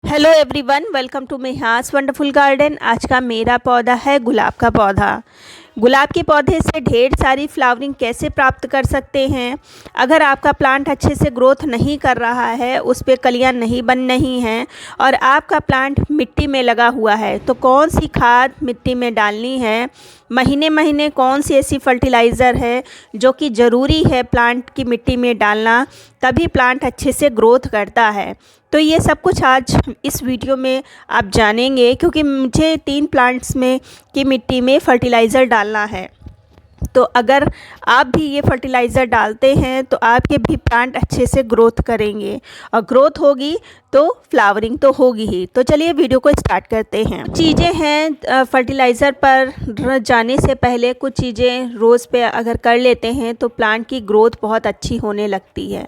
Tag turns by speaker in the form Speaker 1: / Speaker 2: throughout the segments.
Speaker 1: Hello everyone, welcome to Meha's wonderful garden. आज का मेरा पौधा है गुलाब का पौधा। गुलाब के पौधे से ढेर सारी फ्लावरिंग कैसे प्राप्त कर सकते हैं। अगर आपका प्लांट अच्छे से ग्रोथ नहीं कर रहा है, उस पर कलियां नहीं बन रही हैं और आपका प्लांट मिट्टी में लगा हुआ है, तो कौन सी खाद मिट्टी में डालनी है, महीने महीने कौन सी ऐसी फर्टिलाइज़र है जो कि ज़रूरी है प्लांट की मिट्टी में डालना, तभी प्लांट अच्छे से ग्रोथ करता है। तो ये सब कुछ आज इस वीडियो में आप जानेंगे, क्योंकि मुझे 3 प्लांट्स में की मिट्टी में फर्टिलाइज़र डालना है। तो अगर आप भी ये फर्टिलाइज़र डालते हैं तो आपके भी प्लांट अच्छे से ग्रोथ करेंगे, और ग्रोथ होगी तो फ्लावरिंग तो होगी ही। तो चलिए वीडियो को स्टार्ट करते हैं। चीज़ें हैं फर्टिलाइज़र पर जाने से पहले, कुछ चीज़ें रोज़ पे अगर कर लेते हैं तो प्लांट की ग्रोथ बहुत अच्छी होने लगती है।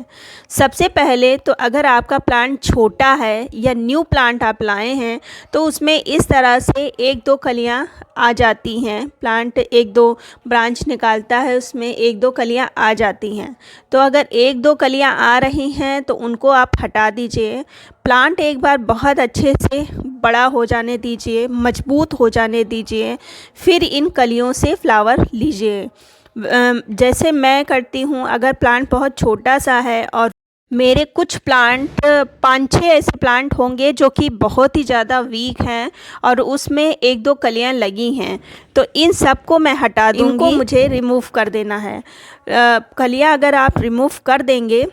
Speaker 1: सबसे पहले तो अगर आपका प्लांट छोटा है या न्यू प्लांट आप लाए हैं, तो उसमें इस तरह से 1-2 कलियाँ आ जाती हैं। प्लांट 1-2 ब्रांच निकालता है, उसमें 1-2 कलियाँ आ जाती हैं। तो अगर 1-2 कलियाँ आ रही हैं तो उनको आप हटा दीजिए। प्लांट एक बार बहुत अच्छे से बड़ा हो जाने दीजिए, मजबूत हो जाने दीजिए, फिर इन कलियों से फ्लावर लीजिए। जैसे मैं करती हूँ, अगर प्लांट बहुत छोटा सा है और मेरे कुछ प्लांट 5-6 ऐसे प्लांट होंगे जो कि बहुत ही ज़्यादा वीक हैं और उसमें 1-2 कलियां लगी हैं, तो इन सब को मैं हटा दूँगी। इनको मुझे रिमूव कर देना है। कलियां अगर आप रिमूव कर देंगे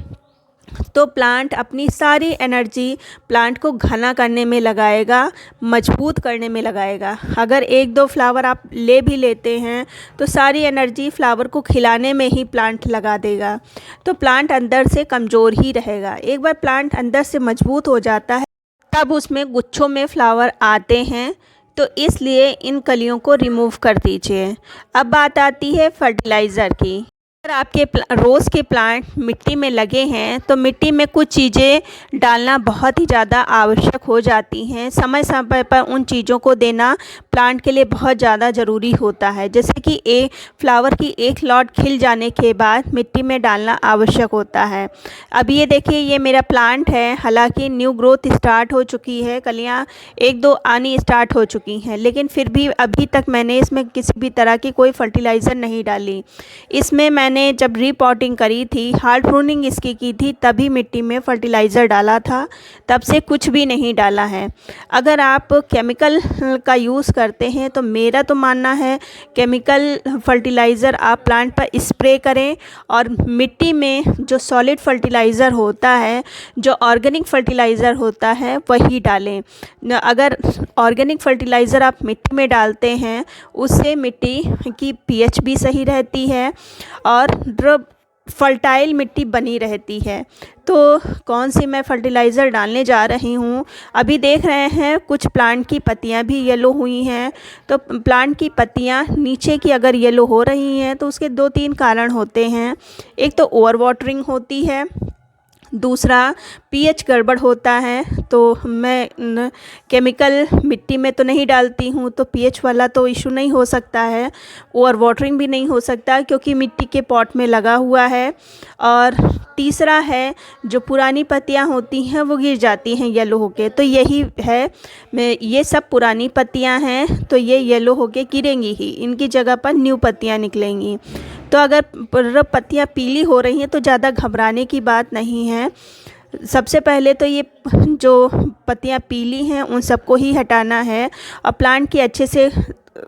Speaker 1: तो प्लांट अपनी सारी एनर्जी प्लांट को घना करने में लगाएगा, मजबूत करने में लगाएगा। अगर 1-2 फ्लावर आप ले भी लेते हैं तो सारी एनर्जी फ्लावर को खिलाने में ही प्लांट लगा देगा, तो प्लांट अंदर से कमज़ोर ही रहेगा। एक बार प्लांट अंदर से मजबूत हो जाता है तब उसमें गुच्छों में फ्लावर आते हैं, तो इसलिए इन कलियों को रिमूव कर दीजिए। अब बात आती है फर्टिलाइज़र की। अगर आपके रोज़ के प्लांट मिट्टी में लगे हैं तो मिट्टी में कुछ चीज़ें डालना बहुत ही ज़्यादा आवश्यक हो जाती हैं। समय समय पर उन चीज़ों को देना प्लांट के लिए बहुत ज़्यादा ज़रूरी होता है। जैसे कि फ्लावर की एक लॉट खिल जाने के बाद मिट्टी में डालना आवश्यक होता है। अब ये देखिए, ये मेरा प्लांट है, हालांकि न्यू ग्रोथ स्टार्ट हो चुकी है, कलियाँ 1-2 आनी स्टार्ट हो चुकी हैं, लेकिन फिर भी अभी तक मैंने इसमें किसी भी तरह की कोई फर्टिलाइज़र नहीं डाली। इसमें मैंने जब रीपॉटिंग करी थी, हार्ड प्रूनिंग इसकी की थी, तभी मिट्टी में फर्टिलाइज़र डाला था, तब से कुछ भी नहीं डाला है। अगर आप केमिकल का यूज़ करते हैं तो मेरा तो मानना है केमिकल फर्टिलाइज़र आप प्लांट पर स्प्रे करें और मिट्टी में जो सॉलिड फर्टिलाइज़र होता है, जो ऑर्गेनिक फर्टिलाइज़र होता है, वही डालें। अगर ऑर्गेनिक फर्टिलाइज़र आप मिट्टी में डालते हैं, उससे मिट्टी की पीएच भी सही रहती है और फर्टाइल मिट्टी बनी रहती है। तो कौन सी मैं फर्टिलाइज़र डालने जा रही हूँ, अभी देख रहे हैं कुछ प्लांट की पत्तियाँ भी येलो हुई हैं। तो प्लांट की पत्तियाँ नीचे की अगर येलो हो रही हैं तो उसके 2-3 कारण होते हैं। एक तो ओवर वाटरिंग होती है, दूसरा पीएच गड़बड़ होता है। तो मैं केमिकल मिट्टी में तो नहीं डालती हूँ, तो पीएच वाला तो इशू नहीं हो सकता है, ओवर वाटरिंग भी नहीं हो सकता क्योंकि मिट्टी के पॉट में लगा हुआ है। और तीसरा है, जो पुरानी पत्तियाँ होती हैं वो गिर जाती हैं येलो होके, तो यही है, ये सब पुरानी पत्तियाँ हैं तो ये येलो होके गिरेंगी ही, इनकी जगह पर न्यू पत्तियाँ निकलेंगी। तो अगर पत्तियाँ पीली हो रही हैं तो ज़्यादा घबराने की बात नहीं है। सबसे पहले तो ये जो पत्तियाँ पीली हैं उन सबको ही हटाना है और प्लांट की अच्छे से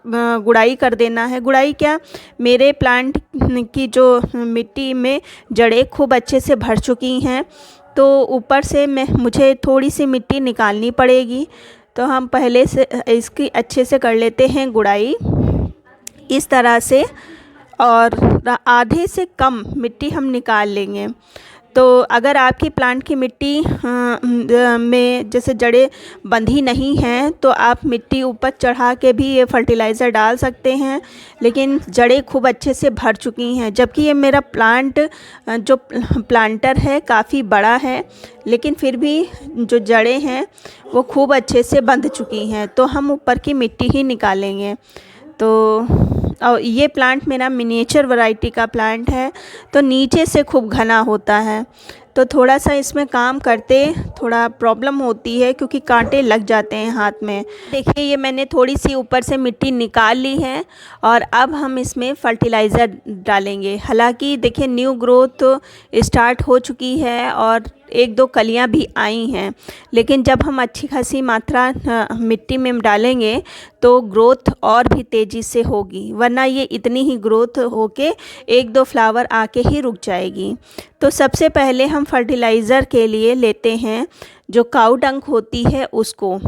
Speaker 1: गुड़ाई कर देना है। गुड़ाई क्या, मेरे प्लांट की जो मिट्टी में जड़ें खूब अच्छे से भर चुकी हैं, तो ऊपर से मुझे थोड़ी सी मिट्टी निकालनी पड़ेगी। तो हम पहले से इसकी अच्छे से कर लेते हैं गुड़ाई इस तरह से, और आधे से कम मिट्टी हम निकाल लेंगे। तो अगर आपकी प्लांट की मिट्टी में जैसे जड़ें बंधी नहीं हैं तो आप मिट्टी ऊपर चढ़ा के भी ये फर्टिलाइज़र डाल सकते हैं, लेकिन जड़ें खूब अच्छे से भर चुकी हैं। जबकि ये मेरा प्लांट जो प्लांटर है काफ़ी बड़ा है, लेकिन फिर भी जो जड़ें हैं वो खूब अच्छे से बंध चुकी हैं, तो हम ऊपर की मिट्टी ही निकालेंगे। तो और ये प्लांट मेरा मिनिएचर वैरायटी का प्लांट है, तो नीचे से खूब घना होता है। तो तो थोड़ा सा इसमें काम करते थोड़ा प्रॉब्लम होती है क्योंकि कांटे लग जाते हैं हाथ में। देखिए ये मैंने थोड़ी सी ऊपर से मिट्टी निकाल ली है और अब हम इसमें फर्टिलाइज़र डालेंगे। हालांकि देखिए न्यू ग्रोथ स्टार्ट हो चुकी है और एक दो कलियां भी आई हैं, लेकिन जब हम अच्छी खासी मात्रा मिट्टी में डालेंगे तो ग्रोथ और भी तेज़ी से होगी, वरना ये इतनी ही ग्रोथ होके एक दो फ्लावर आके ही रुक जाएगी। तो सबसे पहले हम फर्टिलाइज़र के लिए लेते हैं जो काऊ डंक होती है उसको।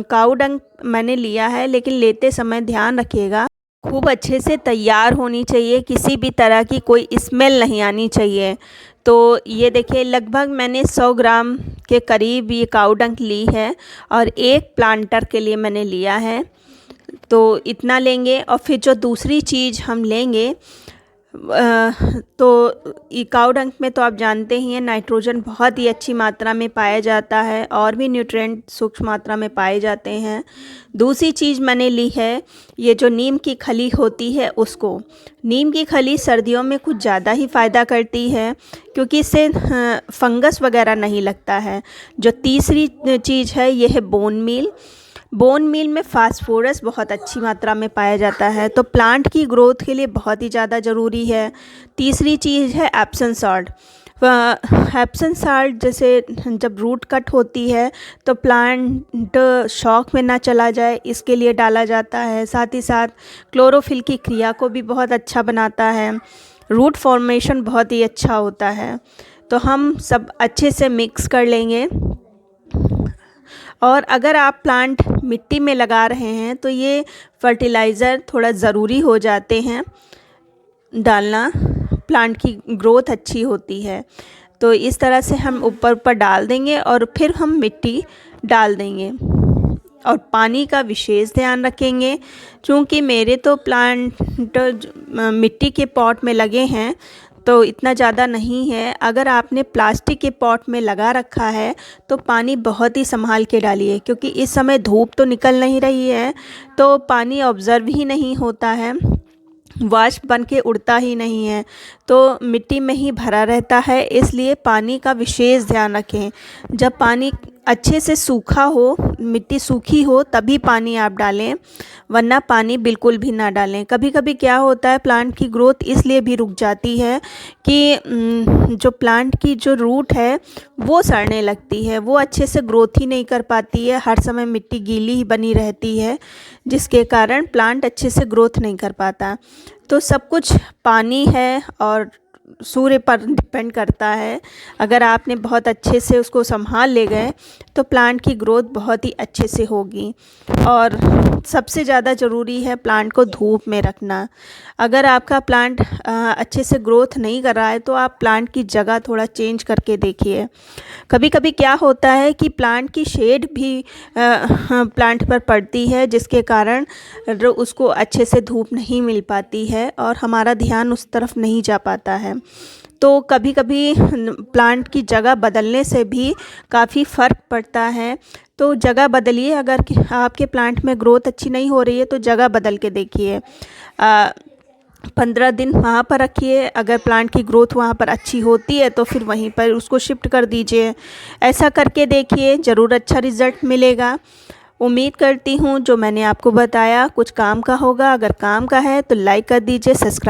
Speaker 1: काऊ डंक मैंने लिया है, लेकिन लेते समय ध्यान रखिएगा खूब अच्छे से तैयार होनी चाहिए, किसी भी तरह की कोई स्मेल नहीं आनी चाहिए। तो ये देखिए लगभग मैंने 100 ग्राम के करीब ये काऊ डंक ली है और एक प्लांटर के लिए मैंने लिया है, तो इतना लेंगे। और फिर जो दूसरी चीज़ हम लेंगे तो ये काऊ डंक में तो आप जानते ही हैं नाइट्रोजन बहुत ही अच्छी मात्रा में पाया जाता है और भी न्यूट्रिएंट सूक्ष्म मात्रा में पाए जाते हैं। दूसरी चीज़ मैंने ली है ये जो नीम की खली होती है उसको। नीम की खली सर्दियों में कुछ ज़्यादा ही फ़ायदा करती है क्योंकि इससे फंगस वगैरह नहीं लगता है। जो तीसरी चीज़ है ये है बोन मील। बोन मील में फास्फोरस बहुत अच्छी मात्रा में पाया जाता है, तो प्लांट की ग्रोथ के लिए बहुत ही ज़्यादा ज़रूरी है। तीसरी चीज़ है एप्सम सॉल्ट। एप्सम सॉल्ट जैसे जब रूट कट होती है तो प्लांट शॉक में ना चला जाए, इसके लिए डाला जाता है। साथ ही साथ क्लोरोफिल की क्रिया को भी बहुत अच्छा बनाता है, रूट फॉर्मेशन बहुत ही अच्छा होता है। तो हम सब अच्छे से मिक्स कर लेंगे। और अगर आप प्लांट मिट्टी में लगा रहे हैं तो ये फर्टिलाइज़र थोड़ा ज़रूरी हो जाते हैं डालना, प्लांट की ग्रोथ अच्छी होती है। तो इस तरह से हम ऊपर ऊपर डाल देंगे और फिर हम मिट्टी डाल देंगे और पानी का विशेष ध्यान रखेंगे। क्योंकि मेरे तो प्लांट मिट्टी के पॉट में लगे हैं तो इतना ज़्यादा नहीं है। अगर आपने प्लास्टिक के पॉट में लगा रखा है तो पानी बहुत ही संभाल के डालिए, क्योंकि इस समय धूप तो निकल नहीं रही है तो पानी ऑब्ज़र्व ही नहीं होता है, वाष्प बन के उड़ता ही नहीं है, तो मिट्टी में ही भरा रहता है। इसलिए पानी का विशेष ध्यान रखें। जब पानी अच्छे से सूखा हो, मिट्टी सूखी हो, तभी पानी आप डालें, वरना पानी बिल्कुल भी ना डालें। कभी कभी क्या होता है प्लांट की ग्रोथ इसलिए भी रुक जाती है कि जो प्लांट की जो रूट है वो सड़ने लगती है, वो अच्छे से ग्रोथ ही नहीं कर पाती है, हर समय मिट्टी गीली ही बनी रहती है, जिसके कारण प्लांट अच्छे से ग्रोथ नहीं कर पाता। तो सब कुछ पानी है और सूर्य पर डिपेंड करता है। अगर आपने बहुत अच्छे से उसको संभाल ले गए तो प्लांट की ग्रोथ बहुत ही अच्छे से होगी। और सबसे ज़्यादा ज़रूरी है प्लांट को धूप में रखना। अगर आपका प्लांट अच्छे से ग्रोथ नहीं कर रहा है तो आप प्लांट की जगह थोड़ा चेंज करके देखिए। कभी कभी क्या होता है कि प्लांट की शेड भी प्लांट पर पड़ती है, जिसके कारण उसको अच्छे से धूप नहीं मिल पाती है और हमारा ध्यान उस तरफ नहीं जा पाता है। तो कभी कभी प्लांट की जगह बदलने से भी काफ़ी फ़र्क पड़ता है। तो जगह बदलिए। अगर आपके प्लांट में ग्रोथ अच्छी नहीं हो रही है तो जगह बदल के देखिए। 15 दिन वहाँ पर रखिए, अगर प्लांट की ग्रोथ वहाँ पर अच्छी होती है तो फिर वहीं पर उसको शिफ्ट कर दीजिए। ऐसा करके देखिए, ज़रूर अच्छा रिज़ल्ट मिलेगा। उम्मीद करती हूँ जो मैंने आपको बताया कुछ काम का होगा। अगर काम का है तो लाइक कर दीजिए, सब्सक्राइब